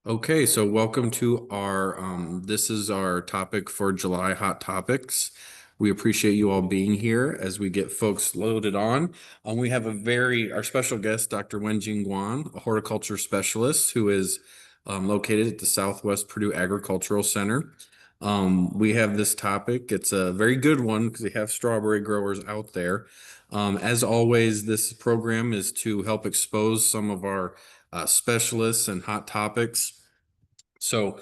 Okay, so welcome to our this is our topic for July Hot Topics. We appreciate you all being here as we get folks loaded on. We have our special guest, Dr. Wenjing Guan, a horticulture specialist who is located at the Southwest Purdue Agricultural Center. We have this topic. It's a very good one because we have strawberry growers out there. As always, this program is to help expose some of our specialists and hot topics. So,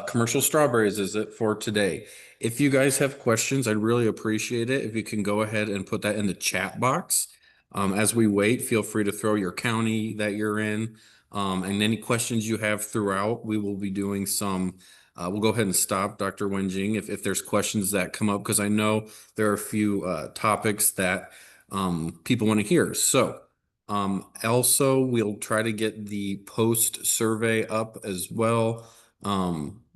commercial strawberries is it for today. If you guys have questions, I'd really appreciate it if you can go ahead and put that in the chat box. As we wait, feel free to throw your county that you're in, and any questions you have throughout. We will be doing some. We'll go ahead and stop, Dr. Wenjing, if there's questions that come up, because I know there are a few topics that people want to hear. So. Also, we'll try to get the post survey up as well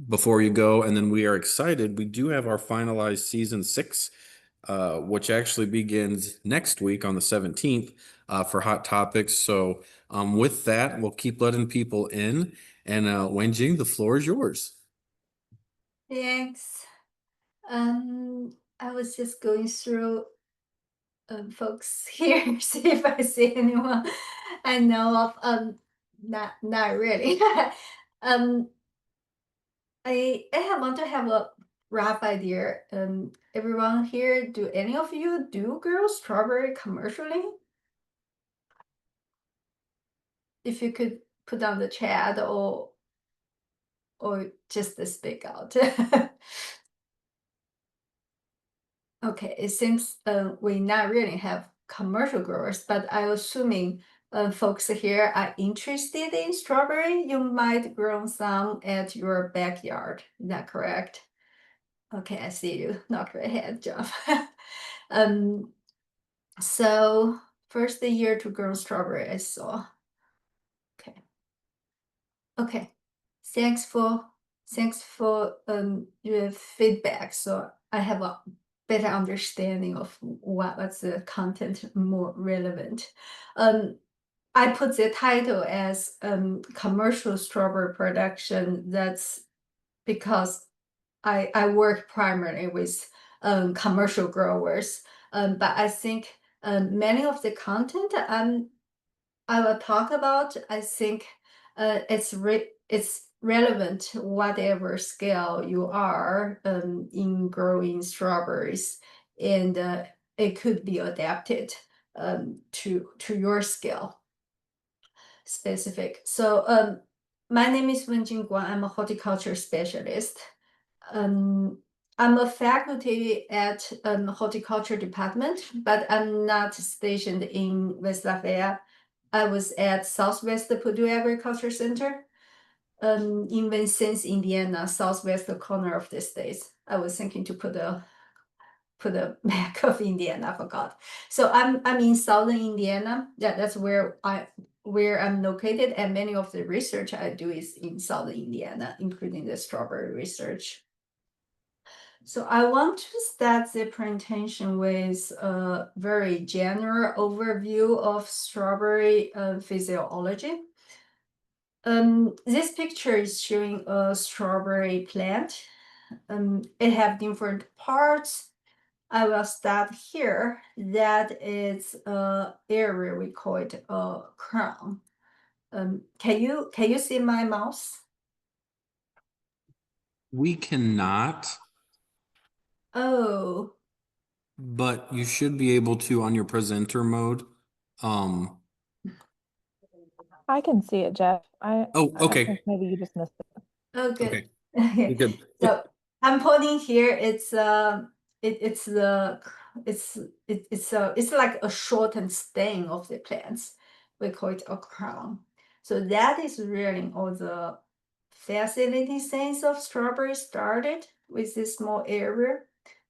before you go. And then we are excited. We do have our finalized season 6, which actually begins next week on the 17th for Hot Topics. So with that, we'll keep letting people in. And Wenjing, the floor is yours. Thanks. I was just going through folks here, see if I see anyone I know of. Not really. um, I want to have a rough idea. Everyone here, do any of you do grow strawberry commercially? If you could put on the chat or just speak out. Okay, it seems we not really have commercial growers, but I'm assuming folks here are interested in strawberry. You might grow some at your backyard. Is that correct? Okay, I see you. Knock your head, John. um, so first the year to grow strawberry, I saw. Okay. Okay. Thanks for your feedback. So I have a better understanding of what's the content more relevant. I put the title as commercial strawberry production. That's because I work primarily with commercial growers. But I think many of the content I will talk about, I think it's relevant whatever scale you are in growing strawberries, and it could be adapted to your scale specific. So my name is Wenjing Guan. I'm a horticulture specialist. I'm a faculty at horticulture department, but I'm not stationed in West Lafayette. I was at Southwest Purdue Agriculture Center in Vincennes, Indiana, southwest corner of the states. I was thinking to put a map of Indiana, I forgot. So I'm in southern Indiana. Yeah, that's where I'm located, and many of the research I do is in southern Indiana, including the strawberry research. So I want to start the presentation with a very general overview of strawberry physiology. This picture is showing a strawberry plant. It have different parts. I will start here. That is a area we call it a crown. Can you see my mouse? We cannot, Oh, but you should be able to on your presenter mode. Um, I can see it, Jeff. oh, I think okay. maybe you just missed it. Oh, good. Okay. You're Okay. good. So I'm pointing here. It's the it's like a shortened stem of the plants. We call it a crown. So that is really all the fascinating things of strawberry started with this small area,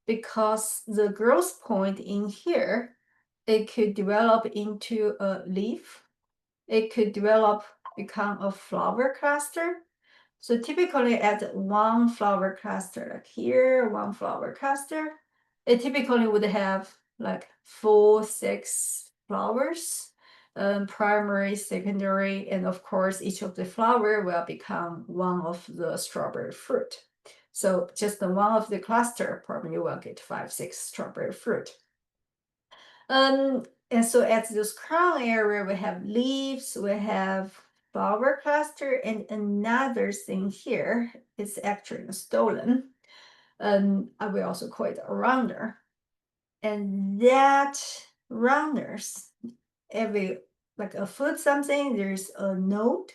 because the growth point in here, it could develop into a leaf. It could develop, become a flower cluster. So typically at one flower cluster, like here, one flower cluster, it typically would have like 4, 6 flowers. primary, secondary, and of course, each of the flower will become one of the strawberry fruit. So just the one of the cluster, probably you will get 5, 6 strawberry fruit. And so at this crown area, we have leaves, we have flower cluster, and another thing here is actually a stolon. I will also call it a rounder. And that rounders, every like a foot something, there's a node.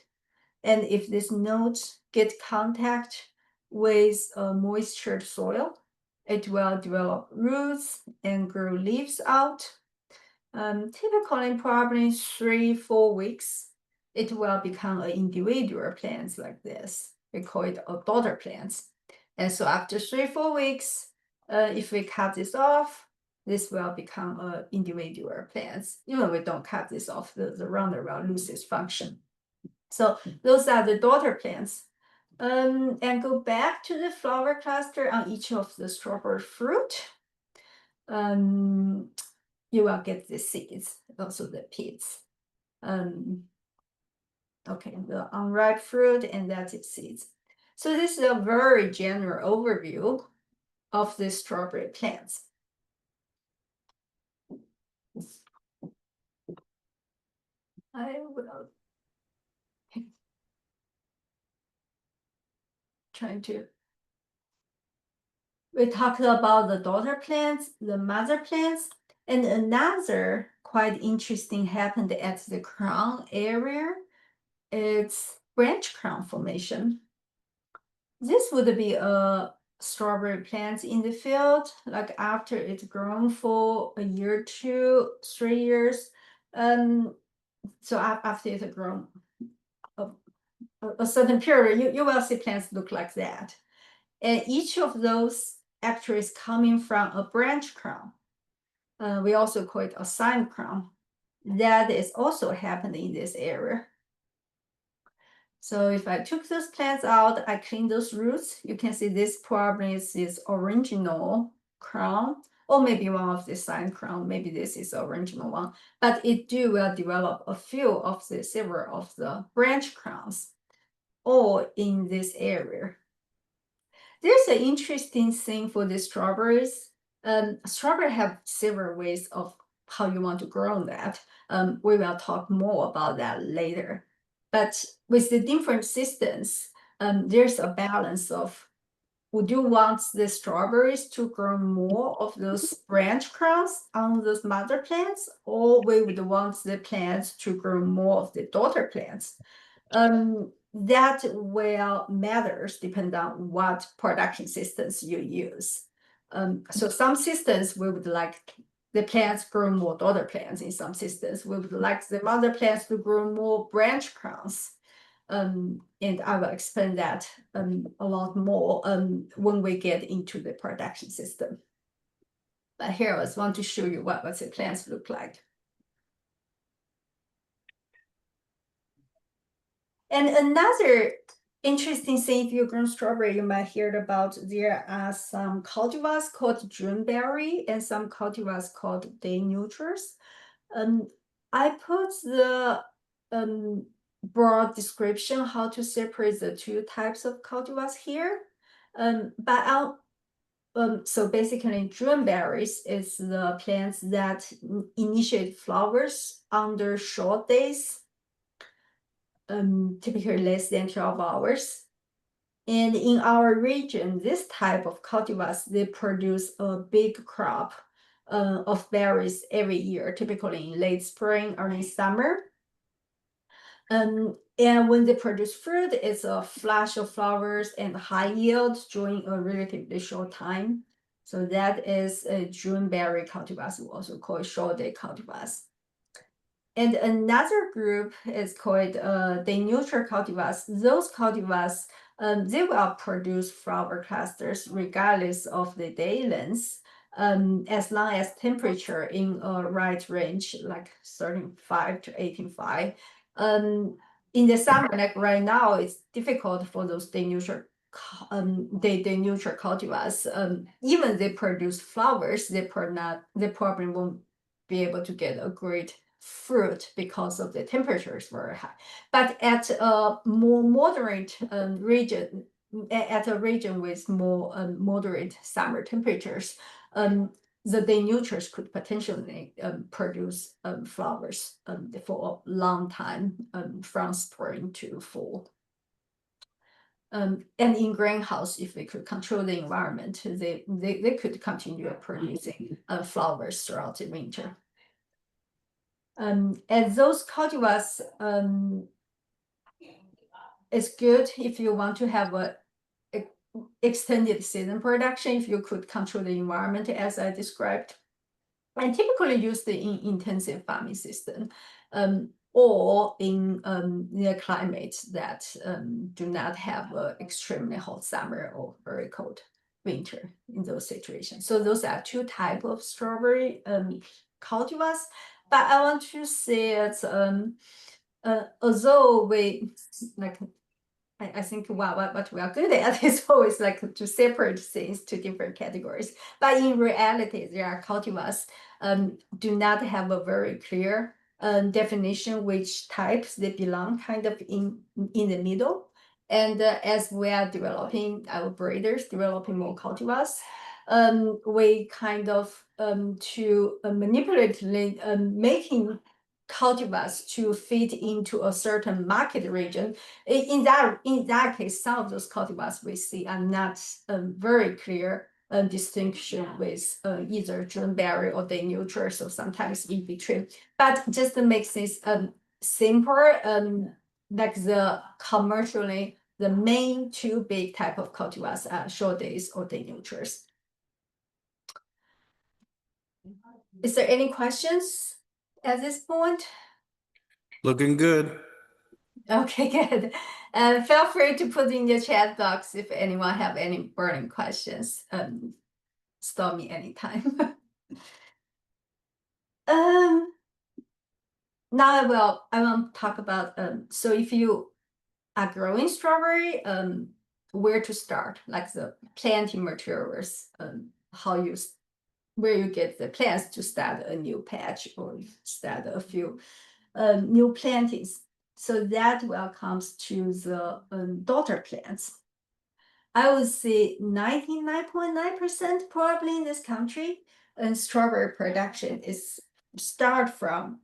And if this node get contact with a moistured soil, it will develop roots and grow leaves out. Typically, probably 3-4 weeks, it will become an individual plants like this. We call it a daughter plants. And so after 3-4 weeks, if we cut this off, this will become an individual plants. Even we don't cut this off, the rounder will lose its function. So those are the daughter plants. And go back to the flower cluster on each of the strawberry fruit. You will get the seeds, also the pits. Okay, the unripe fruit, and that's its seeds. So this is a very general overview of the strawberry plants. I will trying to. We talked about the daughter plants, the mother plants, and another quite interesting happened at the crown area. It's branch crown formation. This would be a strawberry plant in the field, like after it's grown for a year, 2, 3 years. So after it's grown a certain period, you will see plants look like that. And each of those actually is coming from a branch crown. We also call it a cyme crown. That is also happening in this area. So if I took those plants out, I clean those roots, you can see this probably is its original crown, or maybe one of the cyme crown, maybe this is the original one, but it will develop a few of the several of the branch crowns, all in this area. There's an interesting thing for the strawberries. Strawberry have several ways of how you want to grow that. We will talk more about that later. But with the different systems, there's a balance of, would you want the strawberries to grow more of those branch crowns on those mother plants, or we would want the plants to grow more of the daughter plants? That will matters depending on what production systems you use. So some systems we would like the plants grow more daughter plants. In some systems, we would like the mother plants to grow more branch crowns. And I will explain that a lot more when we get into the production system. But here I just want to show you what the plants look like. And another interesting thing, if you grow strawberry, you might hear about there are some cultivars called Juneberry and some cultivars called day neutrals. I put the broad description how to separate the two types of cultivars here. But I'll so basically, Juneberries is the plants that initiate flowers under short days, typically less than 12 hours. And in our region, this type of cultivars, they produce a big crop of berries every year, typically in late spring, early summer. And when they produce fruit, it's a flash of flowers and high yield during a relatively short time. So that is a Juneberry cultivars, we also call it short day cultivars. And another group is called day neutral cultivars. Those cultivars, they will produce flower clusters regardless of the day length, as long as temperature in a right range, like 35 to 18.5. In the summer, like right now, it's difficult for those day neutral cultivars. Even they produce flowers, they probably won't be able to get a great fruit because of the temperatures very high. But at a more moderate region, at a region with more moderate summer temperatures, the denuters could potentially produce flowers for a long time from spring to fall. And in greenhouse, if they could control the environment, they could continue producing flowers throughout the winter. And those cultivars, it's good if you want to have a extended season production, if you could control the environment as I described, and typically used in intensive farming system, or in near climates that do not have an extremely hot summer or very cold winter in those situations. So those are two types of strawberry cultivars. But I want to say that although we like, I think what we are good at is always like to separate things to different categories. But in reality, there are cultivars do not have a very clear definition which types they belong, kind of in the middle. And as we are developing, our breeders developing more cultivars, we kind of to manipulate making cultivars to fit into a certain market region. In that case, some of those cultivars we see are not very clear distinction with either Juneberry or Denutrer, so sometimes in between. But just to make things simpler, like the commercially, the main two big type of cultivars are short days or Denutrers. Is there any questions at this point? Looking good. Okay, good. Feel free to put in the chat box if anyone have any burning questions. Stop me anytime. Now I want to talk about so if you are growing strawberry, where to start, like the planting materials, where you get the plants to start a new patch or start a few new plantings. So that will comes to the daughter plants. I would say 99.9% probably in this country, and strawberry production is start from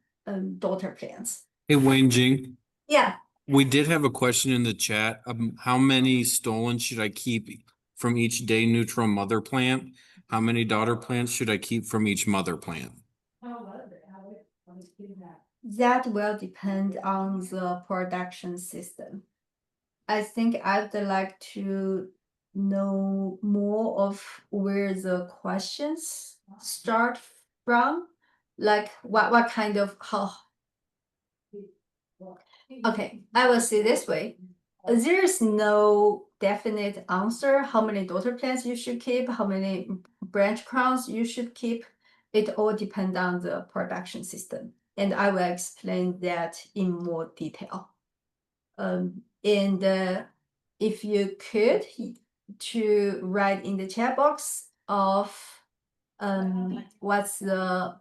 daughter plants. Hey, Wenjing, Yeah, we did have a question in the chat. How many stolons should I keep from each day neutral mother plant? How many daughter plants should I keep from each mother plant? that will depend on the production system. I think I'd like to know more of where the questions start from, like what kind of how. Okay, I will say this way. There is no definite answer how many daughter plants you should keep, how many branch crowns you should keep. It all depends on the production system. And I will explain that in more detail. And if you could to write in the chat box of what's the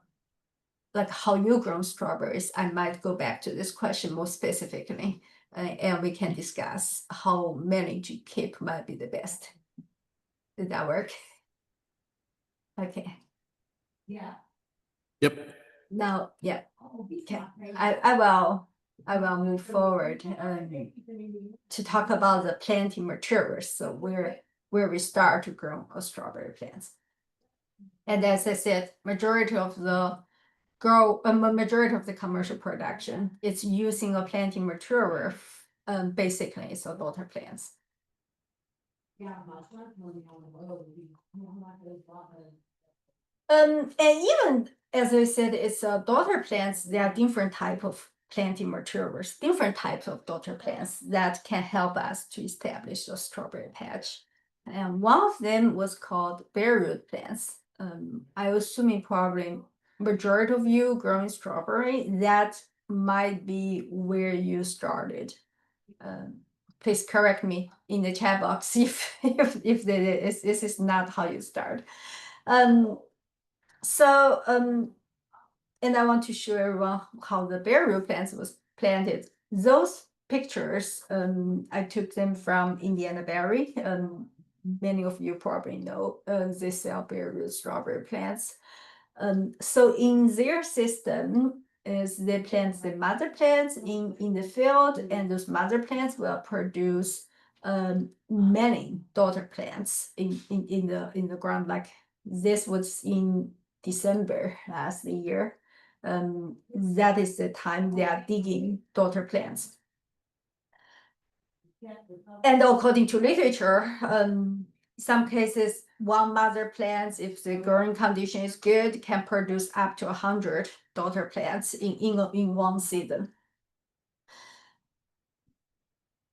like how you grow strawberries, I might go back to this question more specifically, and we can discuss how many to keep might be the best. Did that work? Okay. Yeah. Yep. Now, yeah. Okay. I will move forward to talk about the planting materials. So where we start to grow a strawberry plants. And as I said, majority of the commercial production is using a planting material. Basically, it's a daughter plants. And even as I said, it's daughter plants. There are different type of planting materials, different types of daughter plants that can help us to establish a strawberry patch. And one of them was called bare root plants. I assuming probably majority of you growing strawberry, that might be where you started. Please correct me in the chat box if this is not how you start. So And I want to show everyone how the bare root plants was planted. Those pictures, I took them from Indiana Berry. Many of you probably know they sell bare root strawberry plants. So in their system is they plant the mother plants in the field, and those mother plants will produce many daughter plants in the ground. Like this was in December last year. That is the time they are digging daughter plants. And according to literature, some cases, one mother plant, if the growing condition is good, can produce up to 100 daughter plants in one season.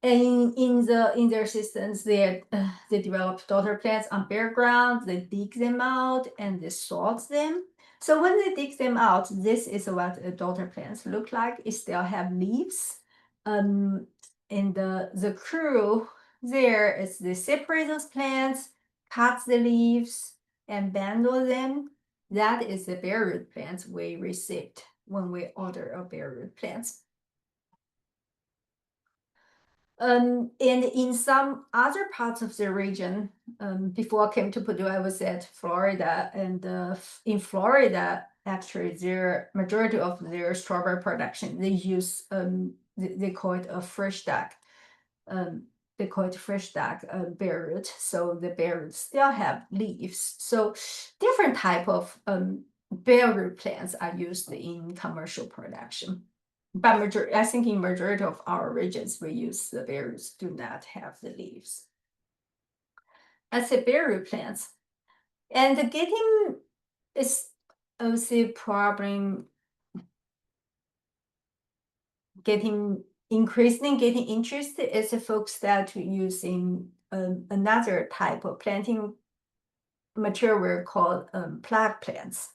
And in their systems, they develop daughter plants on bare ground. They dig them out and they sort them. So when they dig them out, this is what daughter plants look like. It still have leaves. And the crew there is they separate those plants, cut the leaves, and bundle them. That is the bare root plants we received when we order a bare root plants. And in some other parts of the region, before I came to Purdue, I was at Florida, and in Florida, actually, their majority of their strawberry production, they use they call it a fresh duck. They call it fresh duck bare root. So the bare roots still have leaves. So different type of bare root plants are used in commercial production. But I think in majority of our regions, we use the bare roots do not have the leaves. I say bare root plants. And getting is also problem getting interested is the folks that using another type of planting material called plug plants.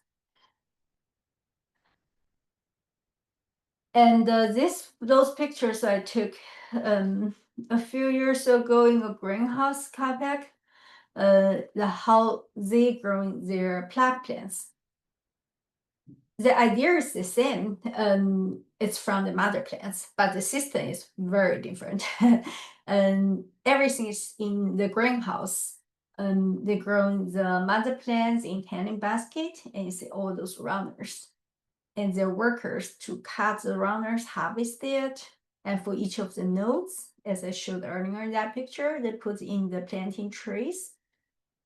And those pictures I took a few years ago in a greenhouse carpet, how they growing their plug plants. The idea is the same. It's from the mother plants, but the system is very different. And everything is in the greenhouse. They grow the mother plants in canning basket, and you see all those runners. And their workers to cut the runners, harvest it, and for each of the nodes, as I showed earlier in that picture, they put in the planting trees.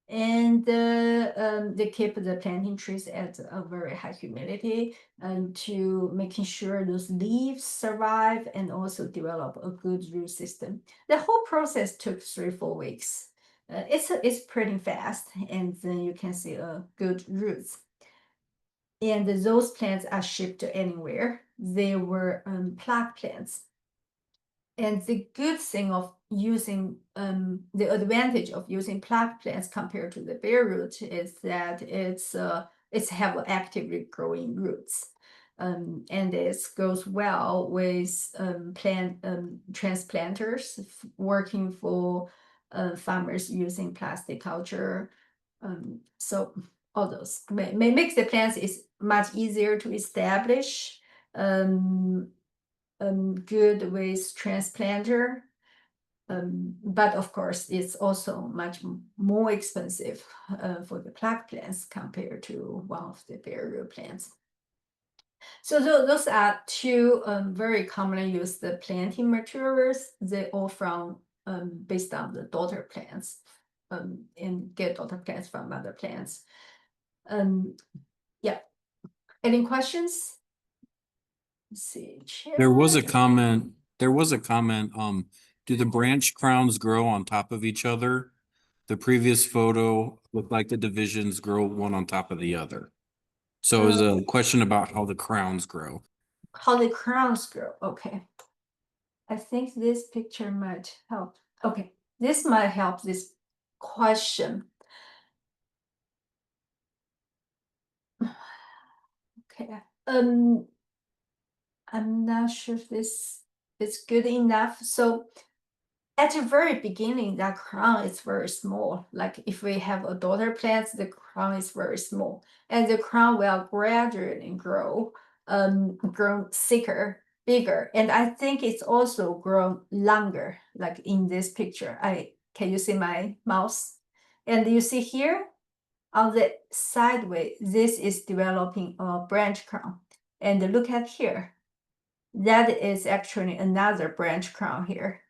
And they keep the planting trees at a very high humidity and to making sure those leaves survive and also develop a good root system. The whole process took 3-4 weeks. It's pretty fast, and then you can see good roots. And those plants are shipped to anywhere. They were plug plants. And the good thing of using the advantage of using plug plants compared to the bare root is that it's have actively growing roots. And it goes well with plant transplanters working for farmers using plastic culture. So all those makes the plants is much easier to establish. Good with transplanter, but of course it's also much more expensive for the plug plants compared to one of the bare root plants. So those are two very commonly used planting materials. They all from based on the daughter plants, and get daughter plants from mother plants. Yeah. Any questions? Let's see. There was a comment, do the branch crowns grow on top of each other? The previous photo looked like the divisions grow one on top of the other. So is a question about how the crowns grow. How the crowns grow. Okay. I think this picture might help. Okay, this might help this question. Okay. I'm not sure if this is good enough. So at the very beginning, that crown is very small. Like if we have a daughter plant, the crown is very small, and the crown will gradually grow grown thicker, bigger, and I think it's also grown longer, like in this picture. Can you see my mouse? And you see here on the sideway, this is developing a branch crown. And look at here, that is actually another branch crown here.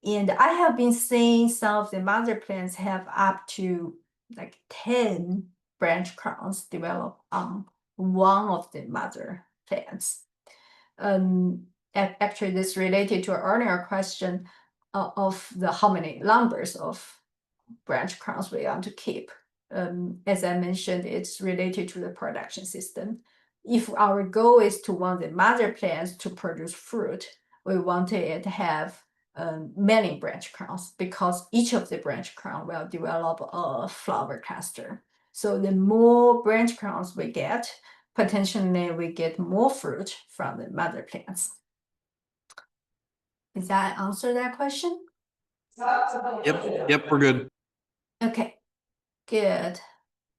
And I have been seeing some of the mother plants have up to like 10 branch crowns develop on one of the mother plants. Actually, this related to an earlier question of the how many numbers of branch crowns we want to keep. As I mentioned, it's related to the production system. If our goal is to want the mother plants to produce fruit, we want it to have many branch crowns because each of the branch crown will develop a flower cluster. So the more branch crowns we get, potentially we get more fruit from the mother plants. Does that answer that question? Yep, we're good. Okay, good.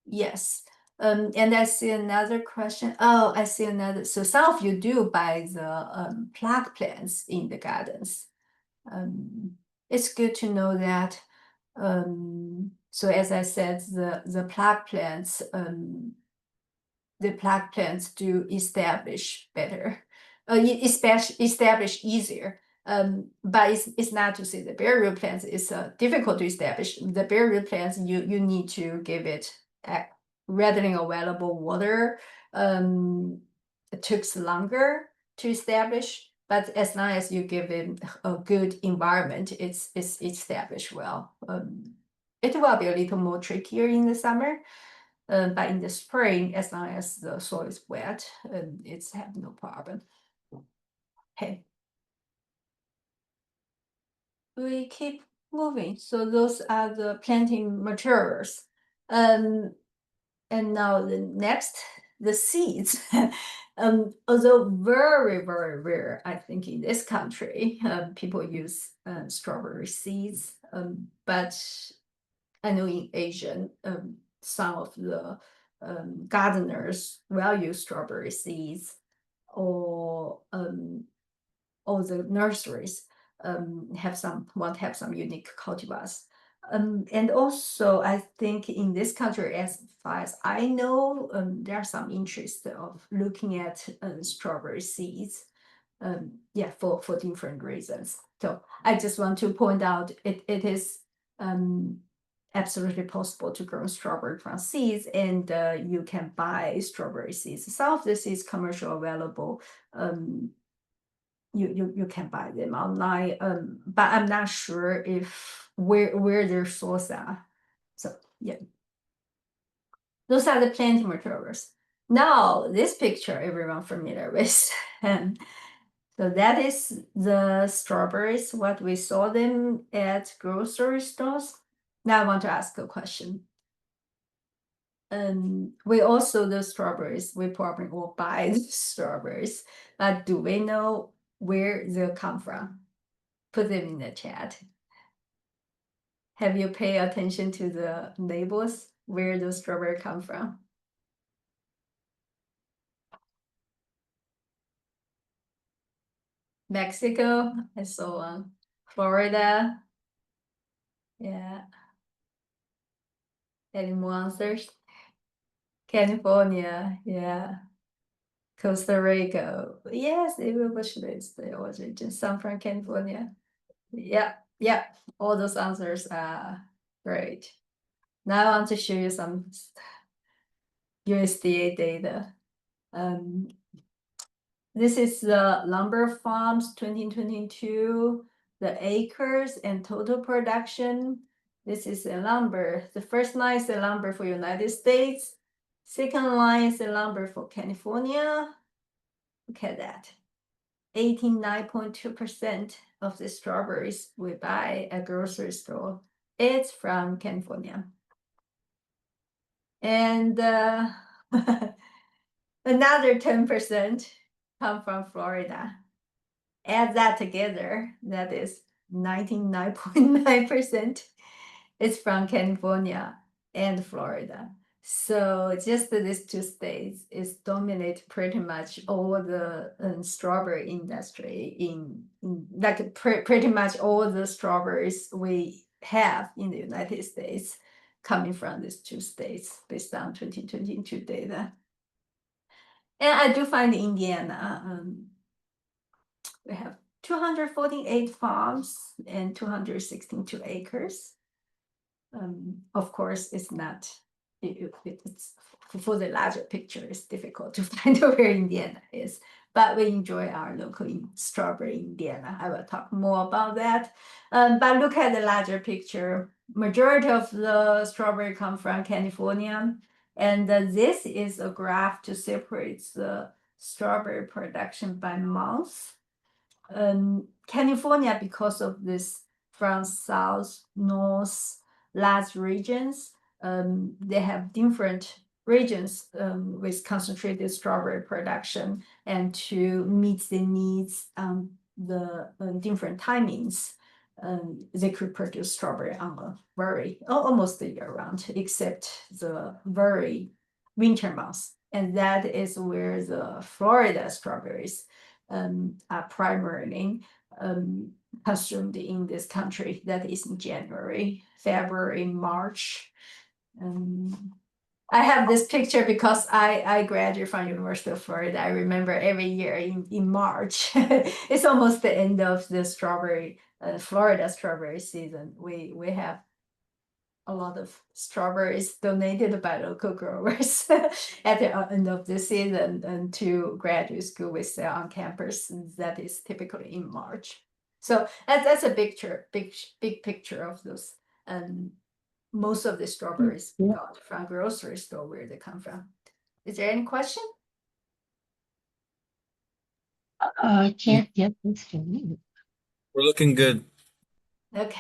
Yes. And I see another question. Oh, I see another. So some of you do buy the plug plants in the gardens. It's good to know that. So as I said, the plug plants do establish better, establish easier. But it's not to say the bare root plants is difficult to establish. The bare root plants, you need to give it readily available water. It takes longer to establish, but as long as you give it a good environment, it's established well. It will be a little more trickier in the summer. But in the spring, as long as the soil is wet, it's have no problem. Okay. We keep moving. So those are the planting materials. And now the next, the seeds. Although very, very rare, I think in this country, people use strawberry seeds. But I know in Asia, some of the gardeners will use strawberry seeds, or the nurseries want to have some unique cultivars. And also, I think in this country, as far as I know, there's some interest of looking at strawberry seeds. Yeah, for different reasons. So I just want to point out it is absolutely possible to grow strawberry from seeds, and you can buy strawberry seeds. Some of the seeds commercial available. You can buy them online, but I'm not sure if where their source are. So yeah, those are the planting materials. Now this picture everyone familiar with. So that is the strawberries, what we saw them at grocery stores. Now I want to ask a question. We also the strawberries, we probably will buy the strawberries, but do we know where they come from? Put them in the chat. Have you paid attention to the labels where the strawberry come from? Mexico and so on. Florida. Yeah. Any more answers? California. Yeah. Costa Rica. Yes, it will push this. The origin. Some from California. Yeah. Yeah. All those answers are great. Now I want to show you some USDA data. This is the lumber farms 2022, the acres and total production. This is the lumber. The first line is the lumber for United States. Second line is the lumber for California. Look at that. 89.2% of the strawberries we buy at grocery store, it's from California. And another 10% come from Florida. Add that together, that is 99.9%. It's from California and Florida. So just these two states is dominate pretty much all the strawberry industry in like pretty much all the strawberries we have in the United States coming from these two states based on 2022 data. And I do find Indiana, we have 248 farms and 262 acres. Of course, it's not, it's for the larger picture, it's difficult to find where Indiana is, but we enjoy our local strawberry Indiana. I will talk more about that. But look at the larger picture. Majority of the strawberry come from California. And this is a graph to separate the strawberry production by month. California, because of this from south, north, large regions, they have different regions with concentrated strawberry production, and to meet the needs on the different timings, they could produce strawberry on a very almost the year round, except the very winter months, and that is where the Florida strawberries are primarily consumed in this country. That is in January, February, March. I have this picture because I graduated from University of Florida. I remember every year in March, it's almost the end of the strawberry, Florida strawberry season. We have a lot of strawberries donated by local growers at the end of the season, and to graduate school we sell on campus. That is typically in March. So that's a big picture of those. Most of the strawberries we got from grocery store where they come from. Is there any question? Can't get this to me. We're looking good. Okay.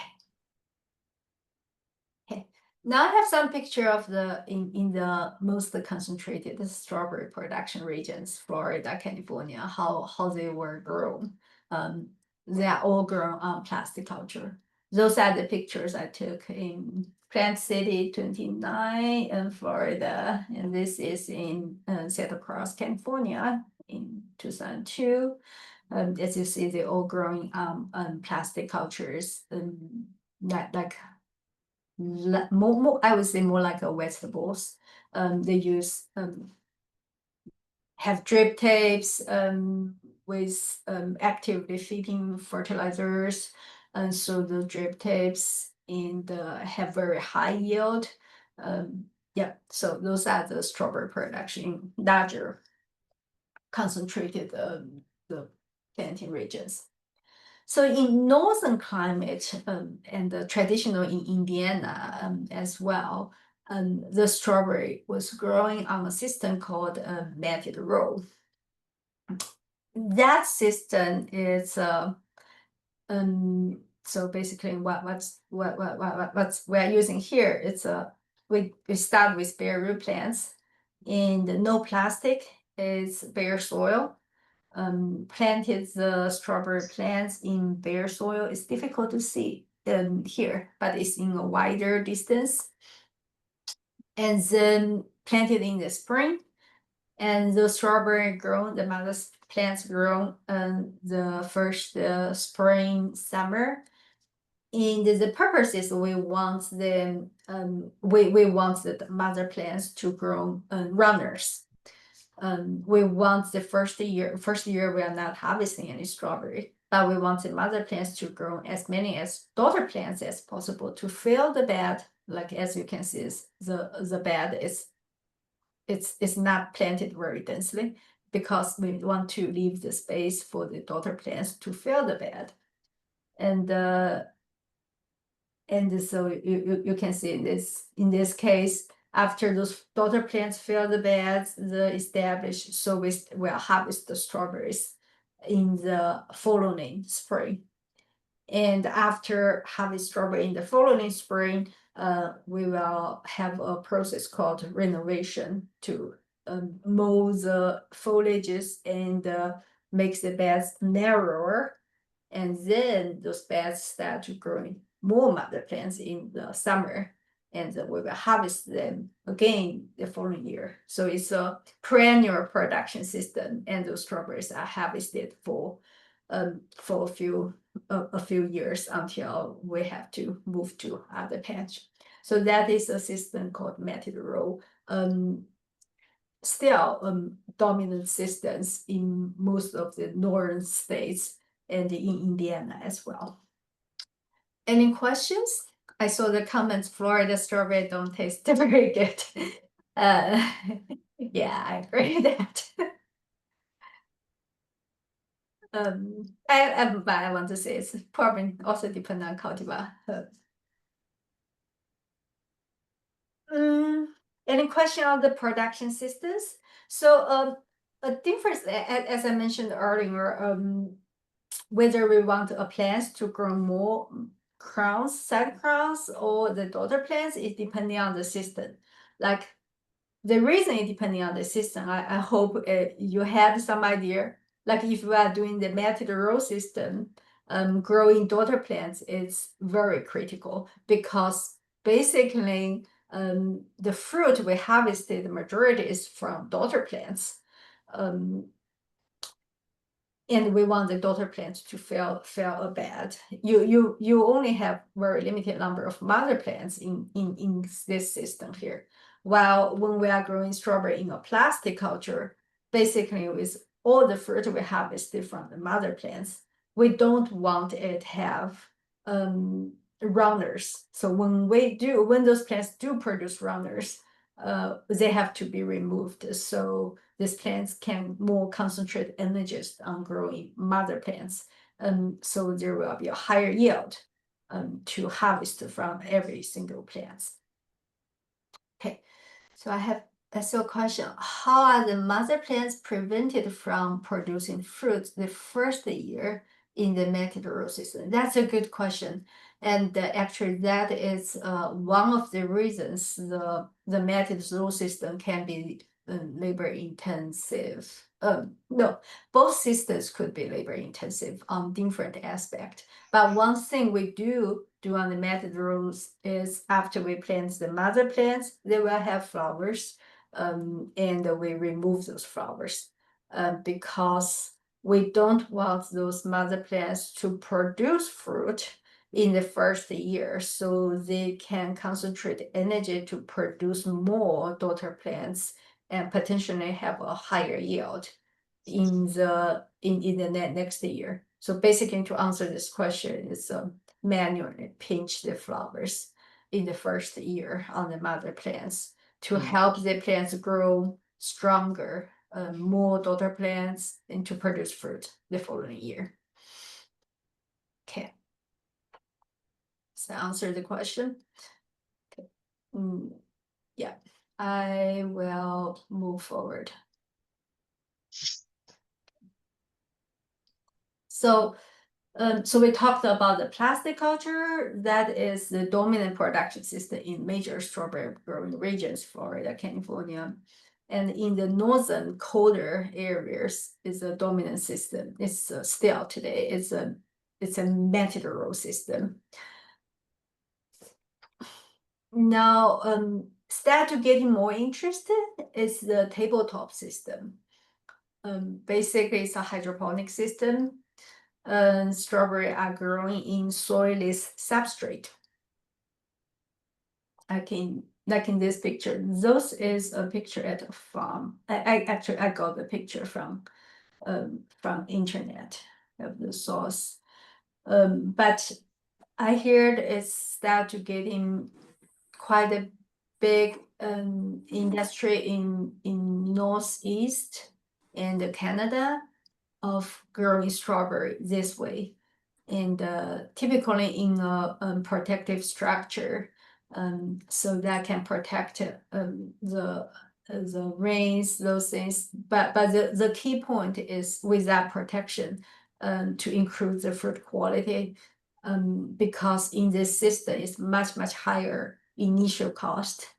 Okay. Now I have some picture of the in the most concentrated strawberry production regions, Florida, California, how they were grown. They are all grown on plastic culture. Those are the pictures I took in Plant City 29 in Florida, and this is in Santa Cruz, California in 2002. As you see, they're all growing on plastic cultures, like more, I would say more like a vegetables. They use have drip tapes with actively feeding fertilizers, and so the drip tapes have very high yield. Yeah, so those are the strawberry production in larger concentrated the planting regions. So in northern climate and the traditional in Indiana as well, the strawberry was growing on a system called matted row. That system is so basically what we're using here. It's we start with bare root plants, and no plastic. It's bare soil. Planted the strawberry plants in bare soil. It's difficult to see here, but it's in a wider distance. And then planted in the spring, and the strawberry grown, the mother plants grown the first spring, summer. And the purpose is we want them, we want the mother plants to grow runners. We want the first year we are not harvesting any strawberry, but we want the mother plants to grow as many as daughter plants as possible to fill the bed. Like as you can see, the bed it's not planted very densely because we want to leave the space for the daughter plants to fill the bed. And so you can see in this case, after those daughter plants fill the beds, the established, so we will harvest the strawberries in the following spring. And after harvest strawberry in the following spring, we will have a process called renovation to mow the foliages and make the beds narrower. And then those beds start to growing more mother plants in the summer. and then we will harvest them again the following year. So it's a perennial production system, and those strawberries are harvested for a few years until we have to move to other patch. So that is a system called matted row. Still dominant systems in most of the northern states and in Indiana as well. Any questions? I saw the comments, Florida strawberry don't taste very good. Yeah, I agree with that. But I want to say it's probably also depend on cultivar. Any question on the production systems? So a difference, as I mentioned earlier, whether we want a plants to grow more crowns, side crowns, or the daughter plants is depending on the system. Like the reason is depending on the system. I hope you have some idea. Like if we are doing the matted row system, growing daughter plants is very critical because basically the fruit we harvested, the majority is from daughter plants. And we want the daughter plants to fail bad. You only have very limited number of mother plants in this system here. While when we are growing strawberry in a plastic culture, basically with all the fruit we harvested from the mother plants, we don't want it have runners. So when those plants do produce runners, they have to be removed. So these plants can more concentrate energies on growing mother plants. So there will be a higher yield to harvest from every single plant. Okay, so I saw a question. How are the mother plants prevented from producing fruit the first year in the matted row system? That's a good question. And actually, that is one of the reasons the matted row system can be labor intensive. No, both systems could be labor intensive on different aspects. But one thing we do on the matted rows is after we plant the mother plants, they will have flowers, and we remove those flowers because we don't want those mother plants to produce fruit in the first year, so they can concentrate energy to produce more daughter plants and potentially have a higher yield in the next year. So basically, to answer this question is manually pinch the flowers in the first year on the mother plants to help the plants grow stronger, more daughter plants, and to produce fruit the following year. Okay. Does that answer the question? Okay. Yeah, I will move forward. So we talked about the plastic culture. That is the dominant production system in major strawberry growing regions, Florida, California. And in the northern colder areas is a dominant system. It's still today, it's a matted row system. Now, start to getting more interested is the tabletop system. Basically, it's a hydroponic system. Strawberry are growing in soilless substrate. Like in this picture, this is a picture at a farm. I got the picture from internet of the source. But I heard it's start to getting quite a big industry in Northeast and Canada of growing strawberry this way, and typically in a protective structure, so that can protect the rains, those things. But the key point is with that protection to improve the fruit quality, because in this system it's much higher initial cost,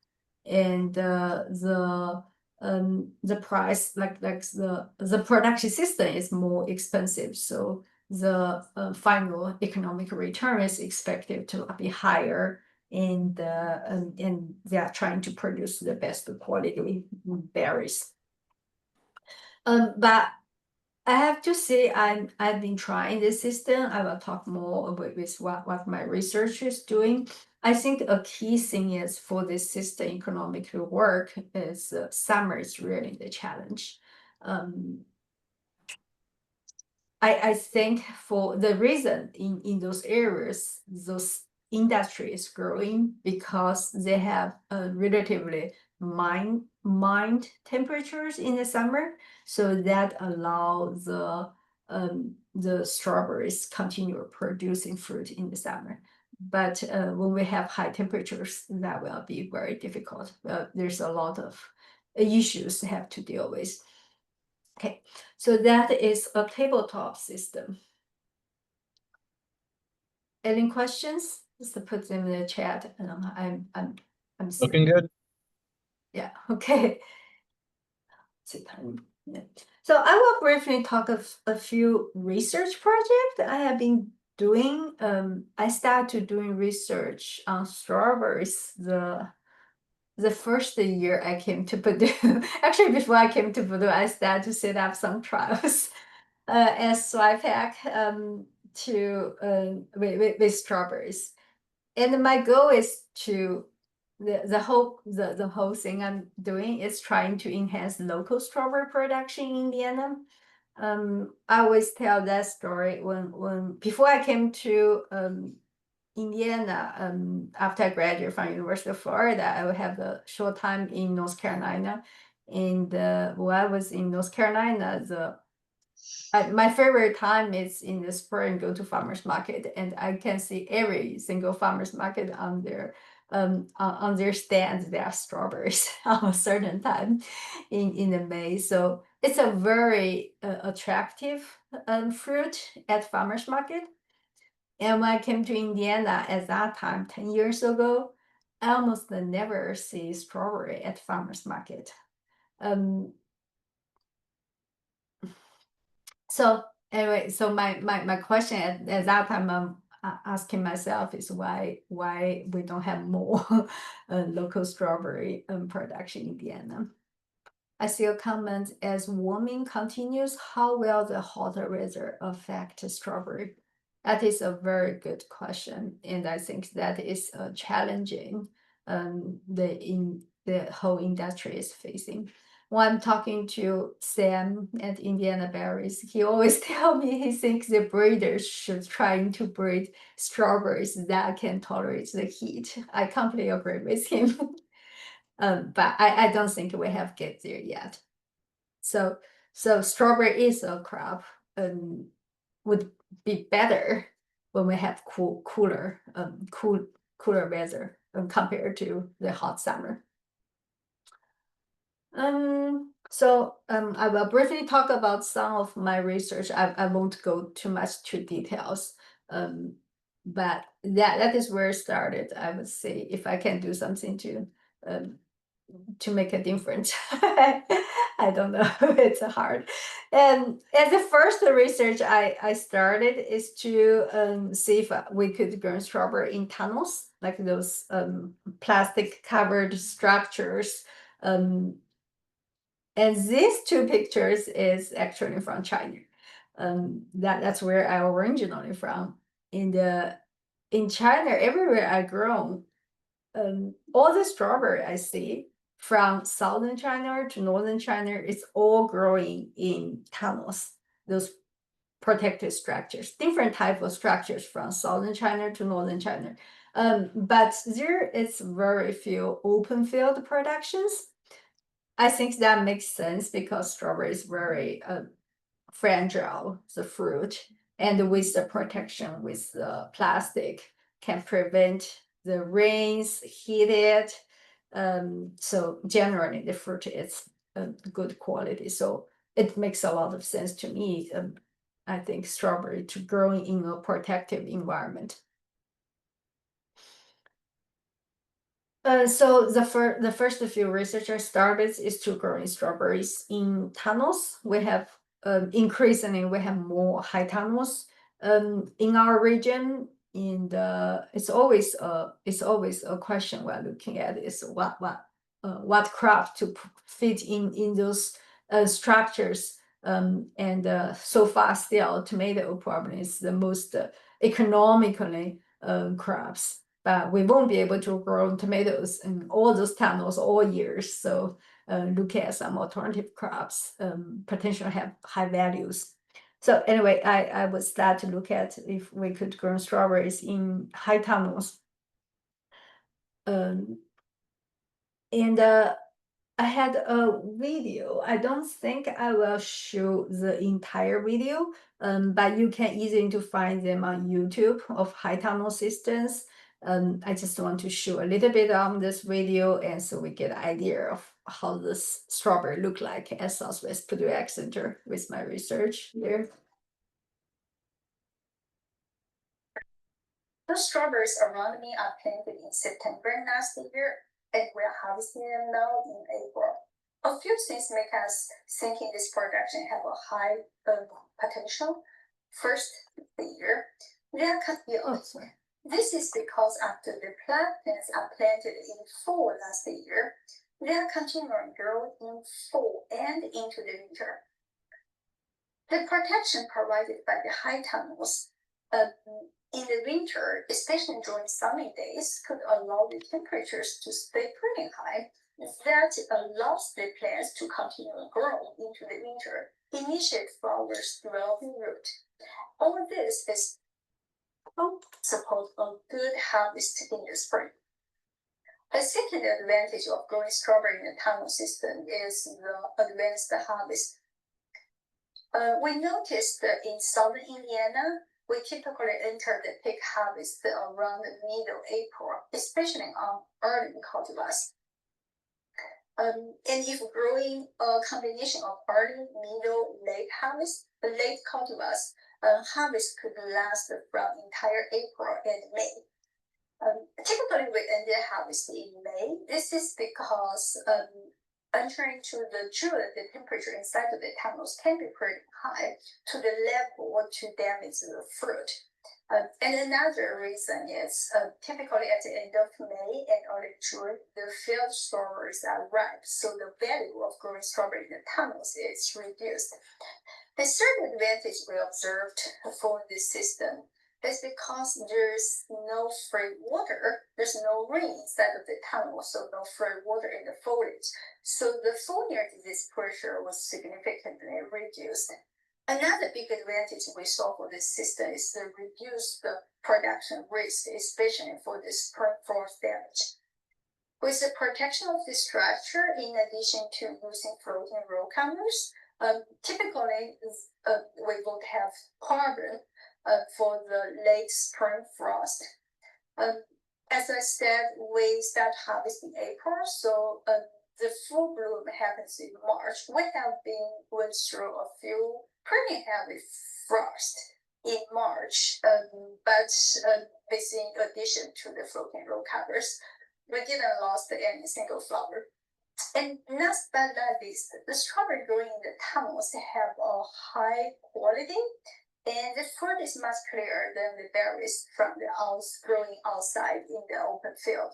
and the price, like the production system is more expensive, so the final economic return is expected to be higher and they are trying to produce the best quality berries. But I have to say I've been trying this system. I will talk more with what my research is doing. I think a key thing is for this system economic to work is summer is really the challenge. I think for the reason in those areas, those industry is growing because they have relatively mild temperatures in the summer, so that allow the strawberries continue producing fruit in the summer. But when we have high temperatures, that will be very difficult. There's a lot of issues to have to deal with. Okay, so that is a tabletop system. Any questions? Just to put them in the chat. I'm Looking good. yeah, okay. Yeah. So I will briefly talk of a few research projects I have been doing. I started doing research on strawberries the first year I came to Purdue. Actually, before I came to Purdue, I started to set up some trials as SWIPAC with strawberries. And my goal is to the whole thing I'm doing is trying to enhance local strawberry production in Indiana. I always tell that story when before I came to Indiana, after I graduated from University of Florida, I would have a short time in North Carolina. And while I was in North Carolina, my favorite time is in the spring, go to farmers market, and I can see every single farmers market on their stands, there are strawberries on a certain time in the May. So it's a very attractive fruit at farmers market. And when I came to Indiana at that time, 10 years ago, I almost never see strawberry at farmers market. So anyway, so my question at that time I'm asking myself is why we don't have more local strawberry production in Indiana. I see a comment: as warming continues, how will the hotter weather affect strawberry? That is a very good question, and I think that is challenging the whole industry is facing. When I'm talking to Sam at Indiana Berries, he always tell me he thinks the breeders should trying to breed strawberries that can tolerate the heat. I completely agree with him. But I don't think we have get there yet. So strawberry is a crop would be better when we have cooler weather compared to the hot summer. I will briefly talk about some of my research. I won't go too much to details. But that is where it started. I would say if I can do something to make a difference. I don't know, it's hard. And the first research I started is to see if we could grow strawberry in tunnels, like those plastic covered structures. And these two pictures is actually from China. That's where I originally from. In China, everywhere I grown, all the strawberry I see from southern China to northern China, it's all growing in tunnels, those protected structures, different type of structures from southern China to northern China. But there is very few open field productions. I think that makes sense because strawberry is very fragile, the fruit, and with the protection with the plastic can prevent the rains, heat it. So generally the fruit is good quality. So it makes a lot of sense to me. I think strawberry to growing in a protective environment. So the first few researchers started is to growing strawberries in tunnels. We have increasingly we have more high tunnels in our region. and it's always a question we're looking at is what crop to fit in those structures. And so far still tomato probably is the most economically crops, but we won't be able to grow tomatoes in all those tunnels all years. So look at some alternative crops, potentially have high values. So anyway, I would start to look at if we could grow strawberries in high tunnels. And I had a video. I don't think I will show the entire video, but you can easily to find them on YouTube of high tunnel systems. I just want to show a little bit on this video, and so we get an idea of how this strawberry look like at Southwest Purdue Ag Center with my research here. The strawberries around me are planted in September last year, and we're harvesting them now in April. A few things make us thinking this production have a high potential. First, the year they are cut yield. This is because after the plants are planted in fall last year, they are continuing growth in fall and into the winter. The protection provided by the high tunnels in the winter, especially during sunny days, could allow the temperatures to stay pretty high. That allows the plants to continue to grow into the winter, initiate flowers, developing root. All of this is support a good harvest in the spring. A second advantage of growing strawberry in the tunnel system is the advanced harvest. We noticed that in southern Indiana, we typically enter the peak harvest around middle April, especially on early cultivars. And if growing a combination of early, middle, late harvest, late cultivars, harvest could last from entire April and May. Typically, we end the harvest in May. This is because entering to the June, the temperature inside of the tunnels can be pretty high to the level to damage the fruit. And another reason is typically at the end of May and early June, the field strawberries are ripe, so the value of growing strawberry in the tunnels is reduced. A certain advantage we observed for this system is because there's no free water, there's no rain inside of the tunnel, so no free water in the foliage. So the foliar disease pressure was significantly reduced. Another big advantage we saw for this system is the reduced production risk, especially for the spring frost damage. With the protection of the structure, in addition to using floating row counters, typically we would have problem for the late spring frost. As I said, we start harvesting April, so the full bloom happens in March. We have been going through a few pretty heavy frost in March, but with in addition to the floating row covers, we didn't lost any single flower. And last but not least, the strawberry growing in the tunnels have a high quality, and the fruit is much clearer than the berries from the growing outside in the open field.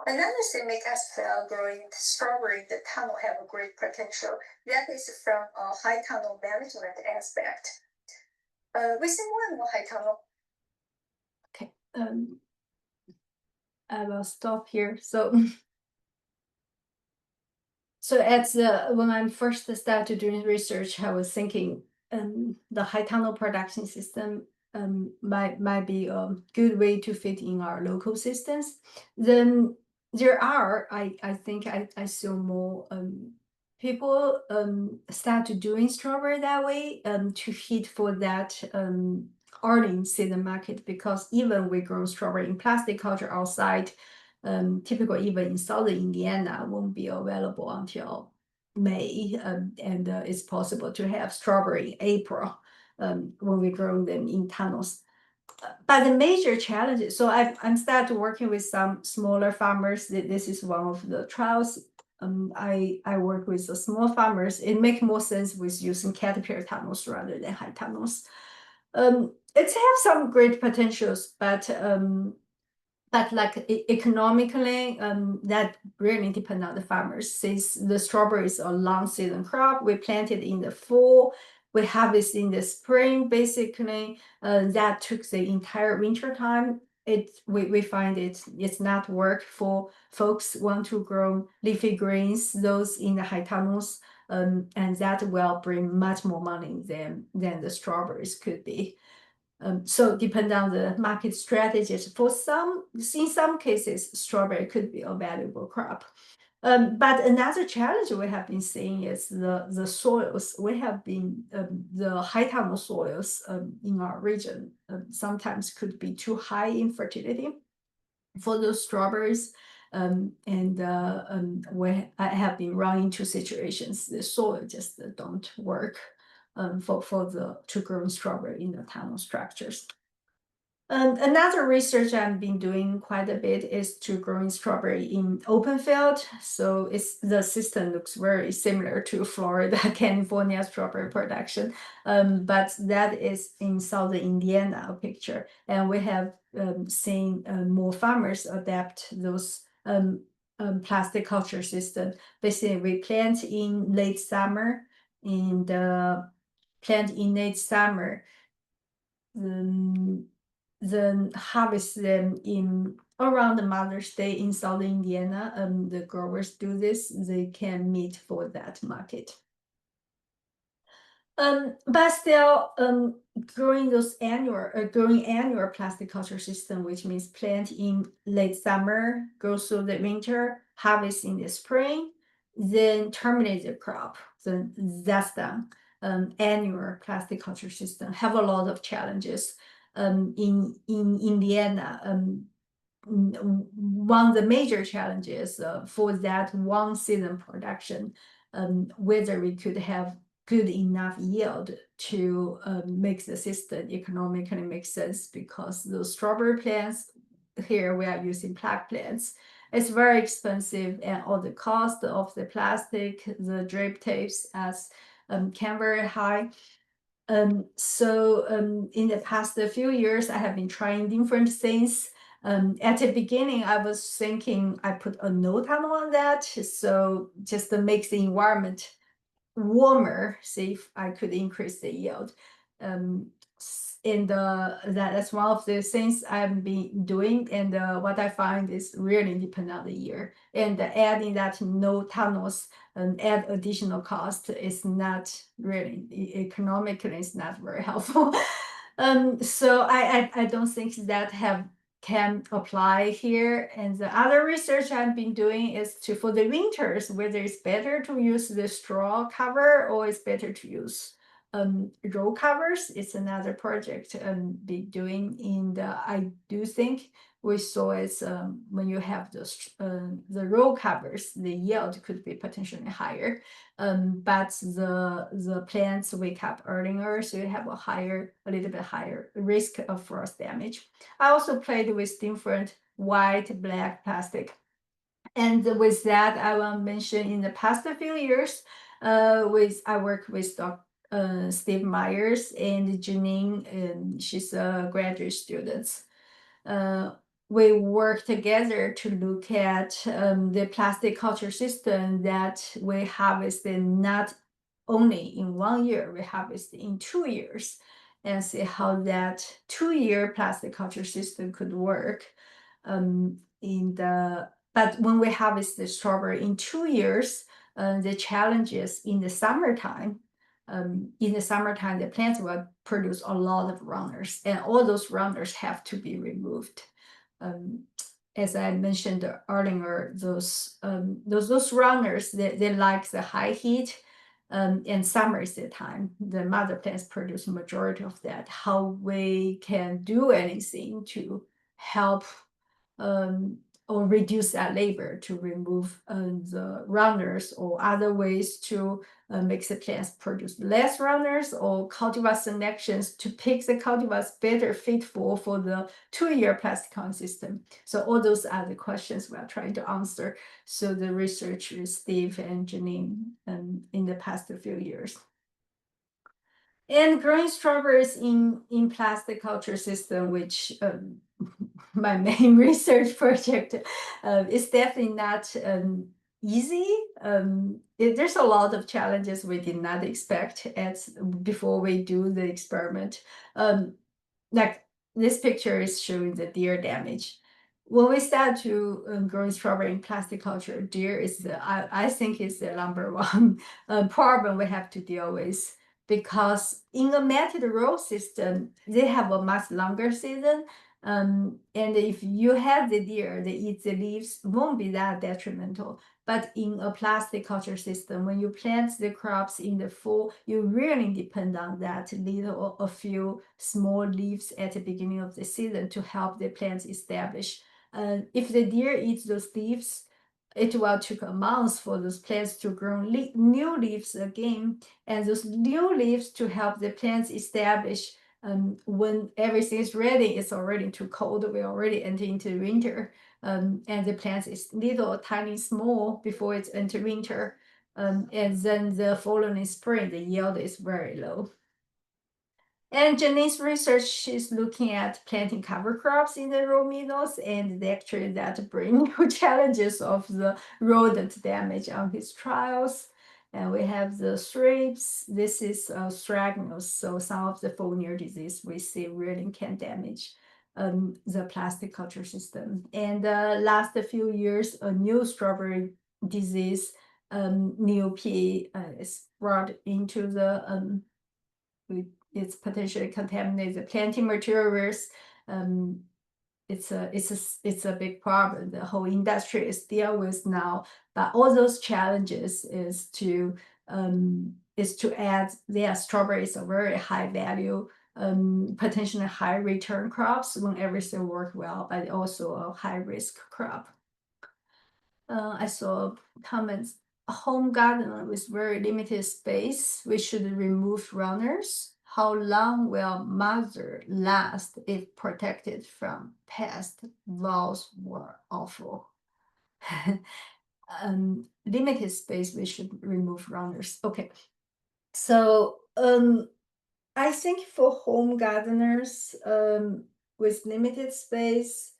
Another thing makes us feel growing strawberry in the tunnel have a great potential. That is from a high tunnel management aspect. We see more and more high tunnel. Okay, I will stop here. So when I first started doing research, I was thinking the high tunnel production system might be a good way to fit in our local systems. Then there are, I think I saw more people start to doing strawberry that way to hit for that early season market, because even we grow strawberry in plastic culture outside, typically even in southern Indiana won't be available until May, and it's possible to have strawberry in April when we grow them in tunnels. But the major challenges, so I'm started working with some smaller farmers. This is one of the trials. I work with the small farmers. It makes more sense with using caterpillar tunnels rather than high tunnels. It's have some great potentials, but like economically, that really depend on the farmers. Since the strawberry is a long season crop, we planted in the fall, we harvest in the spring. Basically, that took the entire winter time. We find it's not work for folks want to grow leafy greens, those in the high tunnels, and that will bring much more money than the strawberries could be. So depend on the market strategies. In some cases, strawberry could be a valuable crop. But another challenge we have been seeing is the soils. We have been the high tunnel soils in our region sometimes could be too high in fertility for those strawberries. I have been run into situations the soil just don't work to grow strawberry in the tunnel structures. Another research I've been doing quite a bit is to growing strawberry in open field. So the system looks very similar to Florida, California strawberry production, but that is in southern Indiana picture, and we have seen more farmers adapt those plastic culture system. Basically, we plant in late summer and then harvest them in around the Mother's Day in southern Indiana. The growers do this, they can meet for that market. But still, growing annual plastic culture system, which means plant in late summer, grow through the winter, harvest in the spring, then terminate the crop. Then that's done. Annual plastic culture system have a lot of challenges. In Indiana, one of the major challenges for that one season production, whether we could have good enough yield to make the system economically make sense, because those strawberry plants here we are using plug plants. It's very expensive, and all the cost of the plastic, the drip tapes can very high. So in the past few years, I have been trying different things. At the beginning, I was thinking I put a no tunnel on that, so just to make the environment warmer, see if I could increase the yield. That's one of the things I've been doing, and what I find is really depend on the year. And adding that no tunnels and add additional cost is not really economically, it's not very helpful. So I don't think that can apply here. And the other research I've been doing is for the winters, whether it's better to use the straw cover or it's better to use row covers. It's another project be doing I do think we saw it's when you have the row covers, the yield could be potentially higher, but the plants wake up earlier, so you have a little bit higher risk of frost damage. I also played with different white, black plastic. And with that, I will mention in the past few years, I work with Dr. Steve Myers and Janine, and she's a graduate student. We work together to look at the plastic culture system that we harvested not only in 1 year, we harvest in 2 years, and see how that 2-year plastic culture system could work. But when we harvest the strawberry in 2 years, the challenges in the summertime. The plants will produce a lot of runners, and all those runners have to be removed. As I mentioned earlier, those runners, they like the high heat, and summer is the time the mother plants produce majority of that. How we can do anything to help or reduce that labor to remove the runners, or other ways to make the plants produce less runners, or cultivar selections to pick the cultivars better fit for the 2-year plastic culture system. So all those are the questions we are trying to answer. So the research with Steve and Janine in the past few years. And growing strawberries in plastic culture system, which my main research project is definitely not easy. There's a lot of challenges we did not expect before we do the experiment. Like this picture is showing the deer damage. When we start to growing strawberry in plastic culture, deer is I think is the number one problem we have to deal with, because in a matted row system, they have a much longer season. And if you have the deer, they eat the leaves, won't be that detrimental. But in a plastic culture system, when you plant the crops in the fall, you really depend on that a few small leaves at the beginning of the season to help the plants establish. If the deer eats those leaves, it will take a month for those plants to grow new leaves again, and those new leaves to help the plants establish. When everything is ready, it's already too cold. We already enter into winter, and the plants is little, tiny, small before it's enter winter. And then the following spring, the yield is very low. And Janine's research, she's looking at planting cover crops in the row meadows, and actually that bring challenges of the rodent damage on his trials. And we have the thrips. This is Stragnos. So some of the foliar disease we see really can damage the plastic culture system. And last few years, a new strawberry disease, neopy, is brought into the it's potentially contaminated the planting materials. It's a big problem the whole industry is dealing with now. But all those challenges is to add strawberries are very high value, potentially high return crops when everything work well, but also a high risk crop. I saw comments. A home gardener with very limited space, we should remove runners. How long will mother last if protected from pests? Walls were awful. Limited space, we should remove runners. Okay. So I think for home gardeners with limited space,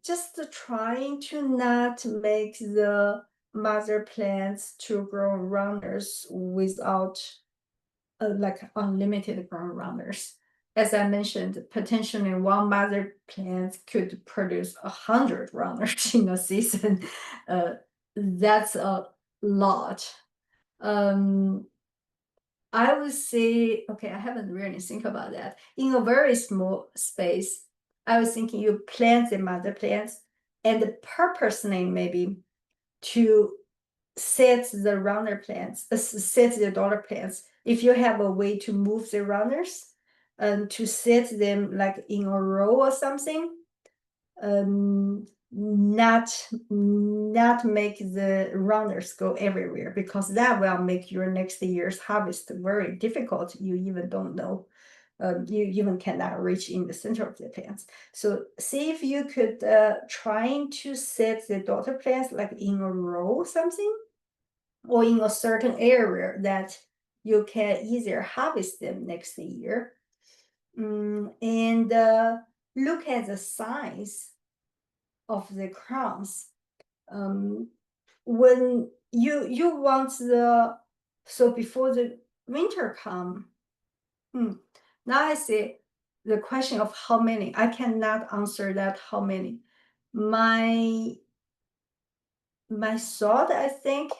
just trying to not make the mother plants to grow runners without like unlimited grown runners. As I mentioned, potentially one mother plant could produce 100 runners in a season. That's a lot. I would say, okay, I haven't really think about that. In a very small space, I was thinking you plant the mother plants and purposely maybe to set the runner plants, set the daughter plants. If you have a way to move the runners and to set them like in a row or something, not make the runners go everywhere, because that will make your next year's harvest very difficult. You even don't know. You even cannot reach in the center of the plants. So see if you could trying to set the daughter plants like in a row or something, or in a certain area that you can easier harvest them next year. And look at the size of the crowns. When you want so before the winter come, now I see the question of how many. I cannot answer that how many. My thought, I think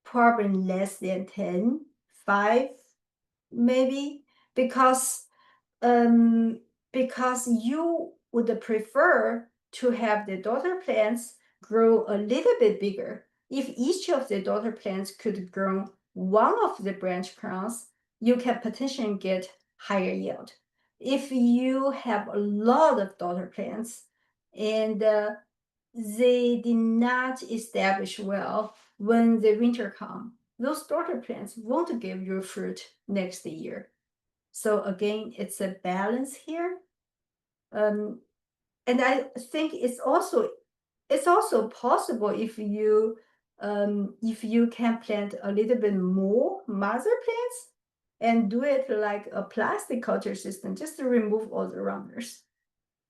probably less than 10, 5 maybe, because you would prefer to have the daughter plants grow a little bit bigger. If each of the daughter plants could grow one of the branch crowns, you can potentially get higher yield. If you have a lot of daughter plants and they did not establish well when the winter comes, those daughter plants won't give you fruit next year. So again, it's a balance here. And I think it's also possible if you can plant a little bit more mother plants and do it like a plastic culture system, just to remove all the runners,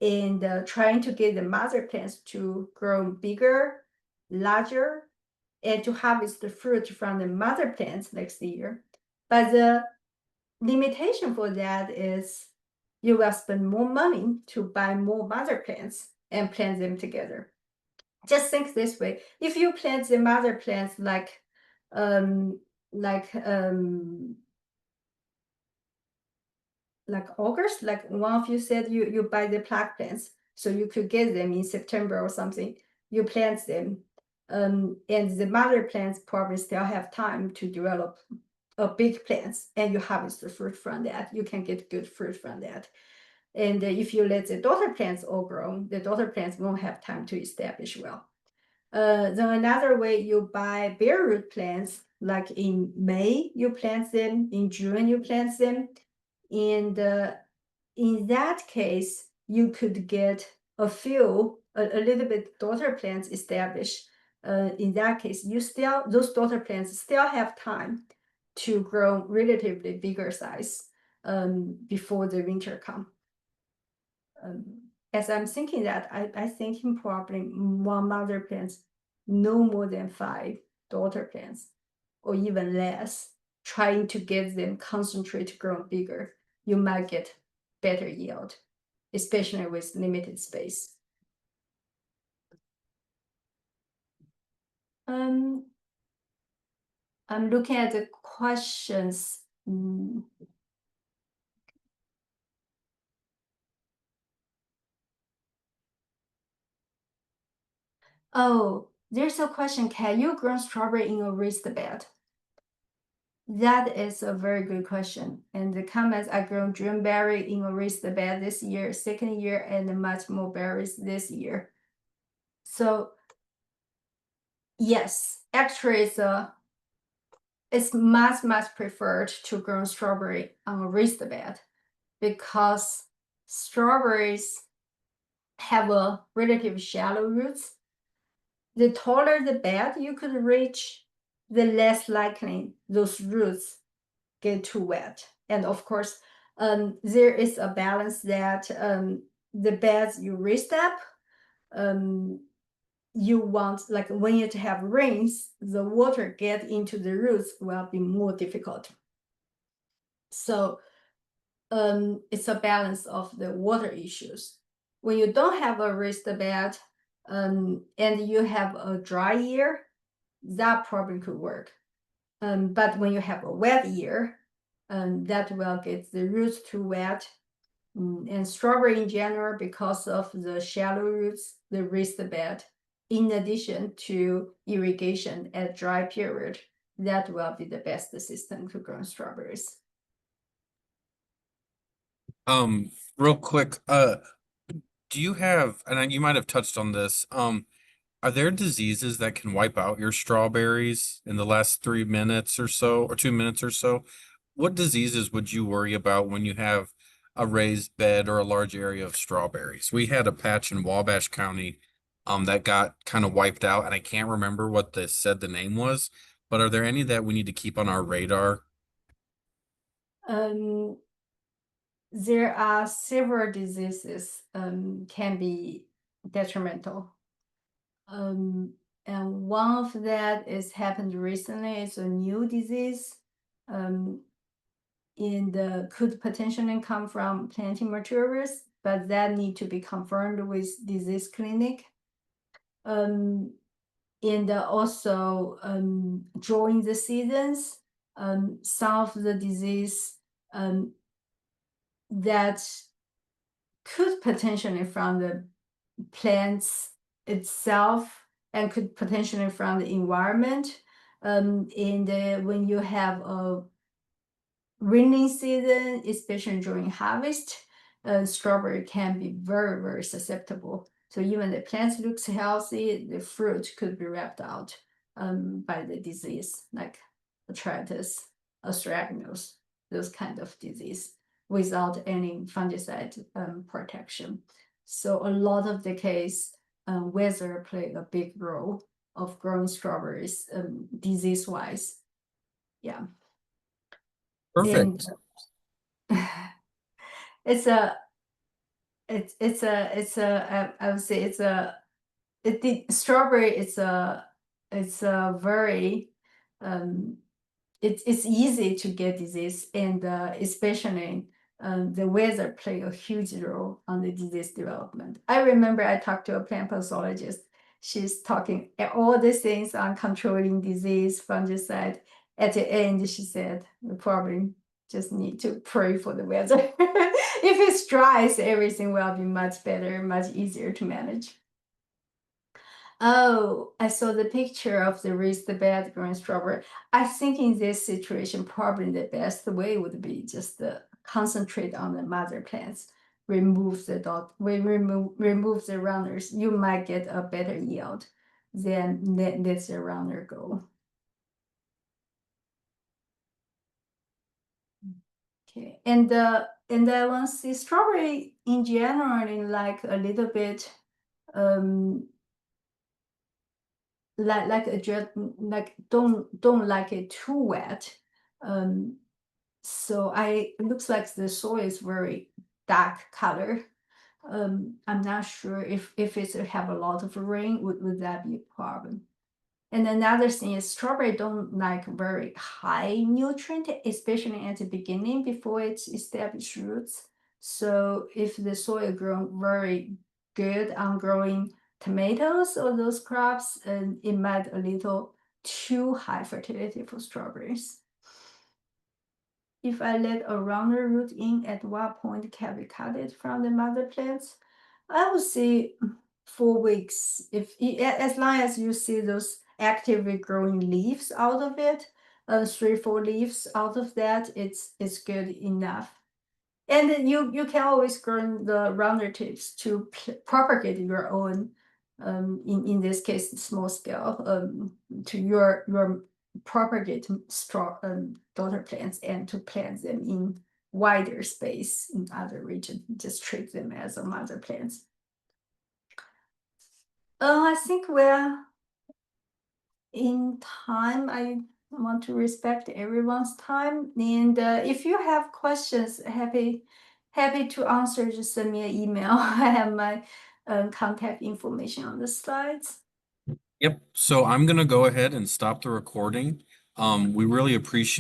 and trying to get the mother plants to grow bigger, larger, and to harvest the fruit from the mother plants next year. But the limitation for that is you will spend more money to buy more mother plants and plant them together. Just think this way: if you plant the mother plants like August, like one of you said, you buy the plug plants, so you could get them in September or something. You plant them, and the mother plants probably still have time to develop a big plants, and you harvest the fruit from that. You can get good fruit from that. And if you let the daughter plants all grow, the daughter plants won't have time to establish well. Then another way, you buy bare root plants, like in May you plant them, in June you plant them, and in that case you could get a little bit daughter plants established. In that case, those daughter plants still have time to grow relatively bigger size before the winter come. As I'm thinking that, I thinking probably one mother plants no more than 5 daughter plants, or even less, trying to get them concentrate to grow bigger. You might get better yield, especially with limited space. I'm looking at the questions. Oh, there's a question: can you grow strawberry in a raised bed? That is a very good question. And the comments: I grown dreamberry in a raised bed this year, second year, and much more berries this year. So yes, actually it's much preferred to grow strawberry on a raised bed, because strawberries have a relatively shallow roots. The taller the bed you could reach, the less likely those roots get too wet. And of course, there is a balance that the beds you raised up, you want, like when you have rains, the water get into the roots will be more difficult. So it's a balance of the water issues. When you don't have a raised bed and you have a dry year, that probably could work. But when you have a wet year, that will get the roots too wet. And strawberry in general, because of the shallow roots, the raised bed, in addition to irrigation at dry period, that will be the best system to grow strawberries. Real quick, do you have, and you might have touched on this, are there diseases that can wipe out your strawberries in the last 3 minutes or so, or 2 minutes or so? What diseases would you worry about when you have a raised bed or a large area of strawberries? We had a patch in Wabash County that got kind of wiped out, and I can't remember what they said the name was, but are there any that we need to keep on our radar? There are several diseases can be detrimental. And one of that is happened recently. It's a new disease. Could potentially come from planting materials, but that need to be confirmed with disease clinic. And also during the seasons, some of the disease that could potentially from the plants itself and could potentially from the environment. When you have a rainy season, especially during harvest, strawberry can be very susceptible. So even the plant looks healthy, the fruit could be wrapped out by the disease, like Botrytis, astragalus, those kind of disease, without any fungicide protection. So a lot of the case, weather play a big role of growing strawberries disease-wise. Yeah. Perfect. It's a I would say the strawberry it's a very it's easy to get disease, and especially the weather play a huge role on the disease development. I remember I talked to a plant pathologist. She's talking all these things on controlling disease, fungicide. At the end, she said, we probably just need to pray for the weather. If it's dry, so everything will be much better, much easier to manage. Oh, I saw the picture of the raised bed growing strawberry. I think in this situation, probably the best way would be just concentrate on the mother plants, remove the runners. You might get a better yield than let the runner go. Okay, and I want to see strawberry in general, like a little bit, like don't like it too wet. So it looks like the soil is very dark color. I'm not sure if it's have a lot of rain, would that be a problem? And another thing is strawberry don't like very high nutrient, especially at the beginning before it's established roots. So if the soil grown very good on growing tomatoes or those crops, it might a little too high fertility for strawberries. If I let a rounder root in, at what point can we cut it from the mother plants? I would say 4 weeks. As long as you see those actively growing leaves out of it, 3-4 leaves out of that, it's good enough. And then you can always grow the rounder tips to propagate your own, in this case, small scale, to your propagate daughter plants, and to plant them in wider space in other regions. Just treat them as a mother plants. I think we're in time. I want to respect everyone's time, and if you have questions, happy to answer. Just send me an email. I have my contact information on the slides. Yep. So I'm gonna go ahead and stop the recording. We really appreciate